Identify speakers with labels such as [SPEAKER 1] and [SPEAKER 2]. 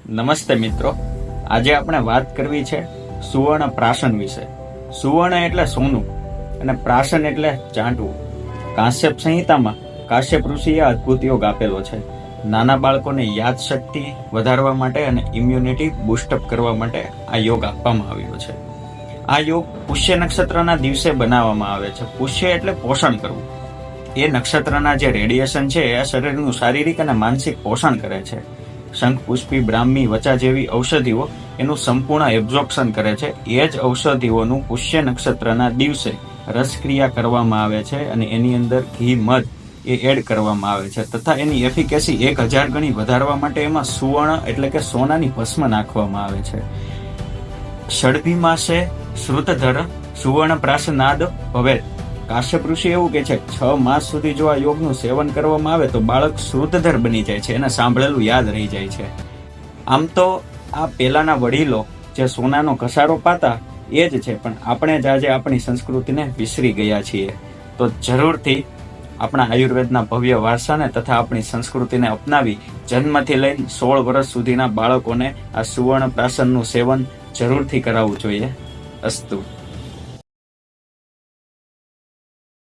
[SPEAKER 1] નમસ્તે મિત્રો, આજે આપણે વાત કરવી છે સુવર્ણ પ્રાશન વિશે। સુવર્ણ એટલે સોનું અને પ્રાશન એટલે ચાંટવું। કાશ્યપ સંહિતામાં કાશ્યપ ઋષિએ અદ્ભુત યોગ આપેલો છે। નાના બાળકોને યાદશક્તિ વધારવા માટે અને ઇમ્યુનિટી બૂસ્ટઅપ કરવા માટે આ યોગ આપવામાં આવ્યો છે। આ યોગ પુષ્ય નક્ષત્રના દિવસે બનાવવામાં આવે છે। પુષ્ય એટલે પોષણ કરવું। એ નક્ષત્રના જે રેડિયેશન છે એ શરીરનું શારીરિક અને માનસિક પોષણ કરે છે। શંખ પુષ્પી બ્રાહ્મી વચા જેવી ઔષધિઓ એનું સંપૂર્ણ એબ્ઝોર્પ્શન કરે છે। એ જ ઔષધિઓનું પુષ્ય નક્ષત્રના દિવસે રસક્રિયા કરવામાં આવે છે અને એની અંદર ઘી મધ એ એડ કરવામાં આવે છે તથા એની એફિકેસી 1000 ગણી વધારવા માટે એમાં સુવર્ણ એટલે કે સોનાની ભસ્મ નાખવામાં આવે છે। ષડભી માસે શ્રુતધર સુવર્ણ પ્રાશનાદ ભવેત। કાશ્યપ ઋષિ એવું કે છે 6 માસ સુધી જો આ યોગનું સેવન કરવામાં આવે તો બાળક શ્રુતધર બની જાય છે, એને સાંભળેલું યાદ રહી જાય છે। આમ તો આ પહેલાના વડીલો જે સોનાનો ઘસારો પાતા એ જ છે, પણ આપણે જ આજે આપણી સંસ્કૃતિને વિસરી ગયા છીએ। તો જરૂરથી આપણા આયુર્વેદના ભવ્ય વારસાને તથા આપણી સંસ્કૃતિને અપનાવી જન્મથી લઈને 16 વર્ષ સુધીના બાળકોને આ સુવર્ણ પ્રાશનનું સેવન જરૂરથી કરાવવું જોઈએ। અસ્તુ।